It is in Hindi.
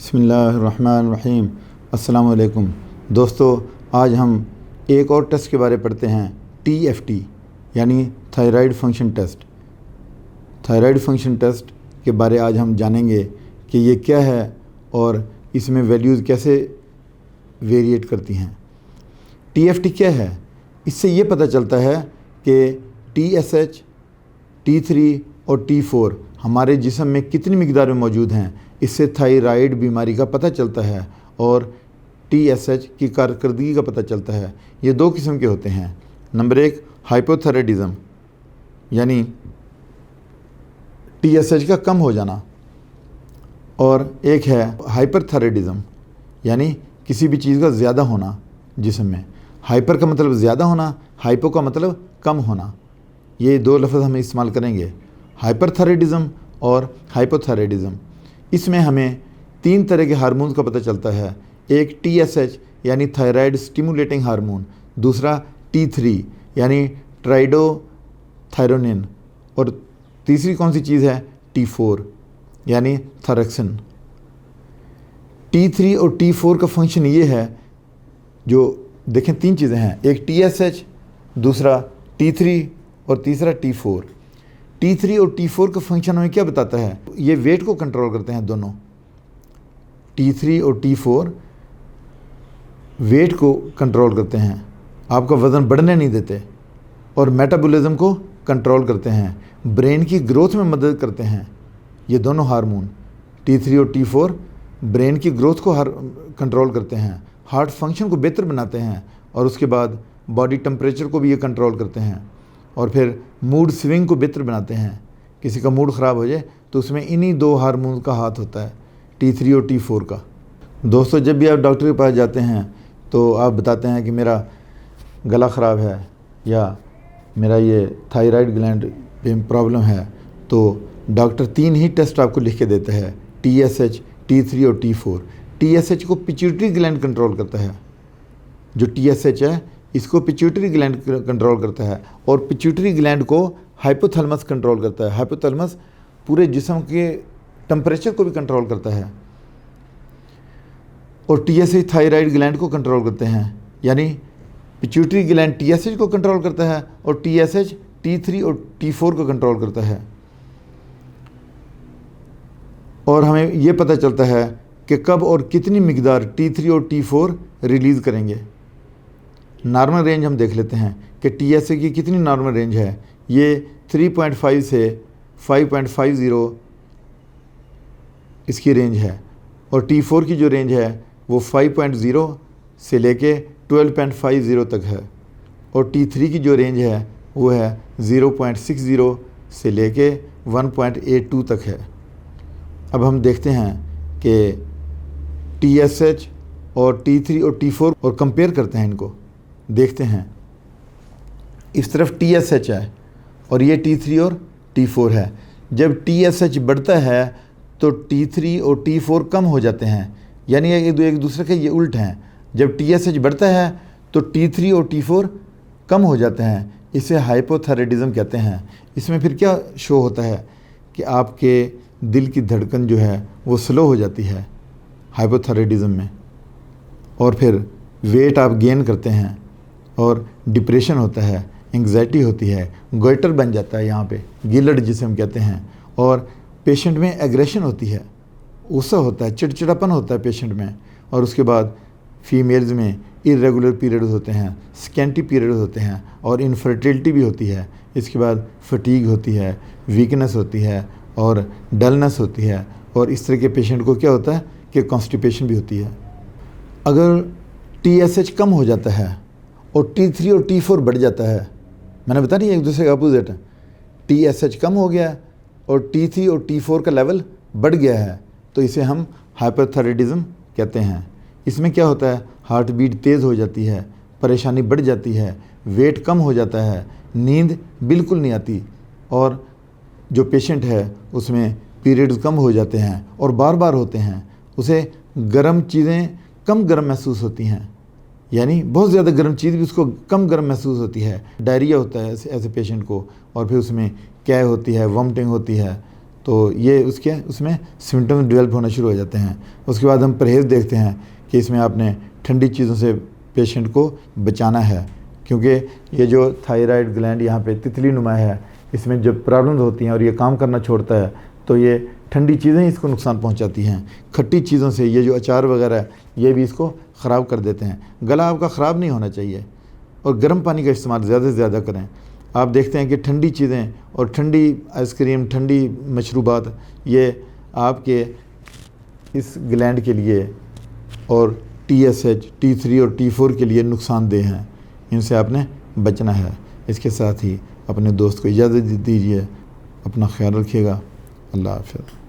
बिस्मिल्लाहिर्रहमानिर्रहीम। अस्सलाम वालेकुम दोस्तों, आज हम एक और टेस्ट के बारे में पढ़ते हैं, TFT यानी thyroid function test. Thyroid function test के बारे आज हम जानेंगे कि ये क्या है और इसमें वैल्यूज़ कैसे वेरिएट करती हैं। TFT क्या है? इससे ये पता चलता है कि TSH, T3 और T4 हमारे जिस्म में कितनी मिकदार में मौजूद हैं। इससे थायराइड बीमारी का पता चलता है और TSH की कारकर्दगी का पता चलता है। ये दो किस्म के होते हैं। नंबर एक, हाइपोथायराइडिज्म यानी TSH का कम हो जाना, और एक है हाइपरथायराइडिज्म यानी किसी भी चीज़ का ज़्यादा होना जिस्म में। हाइपर का मतलब ज़्यादा होना, हाइपो का मतलब कम होना। ये दो लफ्ज़ हम इस्तेमाल करेंगे, हाइपरथायराइडिज्म और हाइपोथायराइडिज्म। इसमें हमें तीन तरह के हार्मोन्स का पता चलता है। एक TSH यानी थायराइड स्टिमुलेटिंग हार्मोन, दूसरा T3 यानी ट्राइडोथायरोनिन, और तीसरी कौन सी चीज़ है? T4 यानी थायरक्सिन। T3 और T4 का फंक्शन ये है, जो देखें तीन चीज़ें हैं, एक TSH, दूसरा T3 और तीसरा T4। T3 और T4 का फंक्शन हमें क्या बताता है? ये वेट को कंट्रोल करते हैं दोनों। T3 और T4 वेट को कंट्रोल करते हैं, आपका वज़न बढ़ने नहीं देते, और मेटाबॉलिज्म को कंट्रोल करते हैं, ब्रेन की ग्रोथ में मदद करते हैं। ये दोनों हार्मोन T3 और T4 ब्रेन की ग्रोथ को कंट्रोल करते हैं, हार्ट फंक्शन को बेहतर बनाते हैं, और उसके बाद बॉडी टेम्परेचर को भी ये कंट्रोल करते हैं, और फिर मूड स्विंग को बेहतर बनाते हैं। किसी का मूड ख़राब हो जाए तो उसमें इन्हीं दो हार्मोन का हाथ होता है, T3 और T4 का। दोस्तों, जब भी आप डॉक्टर के पास जाते हैं तो आप बताते हैं कि मेरा गला ख़राब है या मेरा ये थायराइड ग्लैंड पे प्रॉब्लम है, तो डॉक्टर तीन ही टेस्ट आपको लिख के देता है, TSH, T3 और T4। TSH को पिट्यूटरी ग्लैंड कंट्रोल करता है। जो TSH है इसको पिट्यूटरी ग्लैंड कंट्रोल करता है, और पिट्यूटरी ग्लैंड को हाइपोथैलेमस कंट्रोल करता है। हाइपोथैलेमस पूरे जिस्म के टेम्परेचर को भी कंट्रोल करता है, और TSH थायराइड ग्लैंड को कंट्रोल करते हैं। यानी पिट्यूटरी ग्लैंड TSH को कंट्रोल करता है और TSH T3 और T4 को कंट्रोल करता है। और हमें ये पता चलता है कि कब और कितनी मिकदार T3 और T4 रिलीज़ करेंगे। नॉर्मल रेंज हम देख लेते हैं कि TSH की कितनी नॉर्मल रेंज है। ये 3.5 से 5.50 इसकी रेंज है, और T4 की जो रेंज है वो 5.0 से लेके 12.50 तक है, और T3 की जो रेंज है वो है 0.60 से लेके 1.82 तक है। अब हम देखते हैं कि TSH और T3 और T4 और कंपेयर करते हैं, इनको देखते हैं। इस तरफ TSH है और ये T3 और T4 है। जब TSH बढ़ता है तो T3 और T4 कम हो जाते हैं, यानी एक दूसरे के ये उल्ट हैं। जब TSH बढ़ता है तो T3 और T4 कम हो जाते हैं। इसे हाइपोथायराइडिज्म कहते हैं। इसमें फिर क्या शो होता है कि आपके दिल की धड़कन जो है वो स्लो हो जाती है हाइपोथायराइडिज्म में, और फिर वेट आप गेन करते हैं, और डिप्रेशन होता है, एंग्जाइटी होती है, गोइटर बन जाता है, यहाँ पे गिलर्ड जिसे हम कहते हैं, और पेशेंट में एग्रेशन होती है, गुस्सा होता है, चिड़चिड़ापन होता है पेशेंट में। और उसके बाद फीमेल्स में इरेगुलर पीरियड्स होते हैं, स्कैंटी पीरियड्स होते हैं, और इनफर्टिलिटी भी होती है। इसके बाद फटीग होती है, वीकनेस होती है, और डलनेस होती है, और इस तरह के पेशेंट को क्या होता है कि कॉन्स्टिपेशन भी होती है। अगर TSH कम हो जाता है और T3 और T4 बढ़ जाता है, मैंने बता नहीं एक दूसरे का अपोजिट है, TSH कम हो गया और T3 और T4 का लेवल बढ़ गया है, तो इसे हम हाइपरथायराइडिज्म कहते हैं। इसमें क्या होता है, हार्ट बीट तेज़ हो जाती है, परेशानी बढ़ जाती है, वेट कम हो जाता है, नींद बिल्कुल नहीं आती, और जो पेशेंट है उसमें पीरियड्स कम हो जाते हैं और बार बार होते हैं। उसे गर्म चीज़ें कम गर्म महसूस होती हैं, यानी बहुत ज़्यादा गर्म चीज़ भी उसको कम गर्म महसूस होती है। डायरिया होता है ऐसे पेशेंट को, और फिर उसमें क्या होती है, वॉमिटिंग होती है, तो ये उसमें सिम्टम्स डेवलप होना शुरू हो जाते हैं। उसके बाद हम परहेज़ देखते हैं कि इसमें आपने ठंडी चीज़ों से पेशेंट को बचाना है, क्योंकि ये जो थायराइड ग्लैंड यहाँ पे तितली नुमा है, इसमें जब प्रॉब्लम्स होती हैं और ये काम करना छोड़ता है तो ये ठंडी चीज़ें ही इसको नुकसान पहुँचाती हैं। खट्टी चीज़ों से ये जो अचार वगैरह है ये भी इसको ख़राब कर देते हैं। गला आपका ख़राब नहीं होना चाहिए और गर्म पानी का इस्तेमाल ज़्यादा से ज़्यादा करें। आप देखते हैं कि ठंडी चीज़ें और ठंडी आइसक्रीम, ठंडी मशरूबात ये आपके इस ग्लैंड के लिए और TSH, T3 और T4 के लिए नुकसानदेह हैं। इनसे आपने बचना है। इसके साथ ही अपने दोस्त को इजाज़त दीजिए। अपना ख्याल रखिएगा। अल्लाह हाफ़िज़।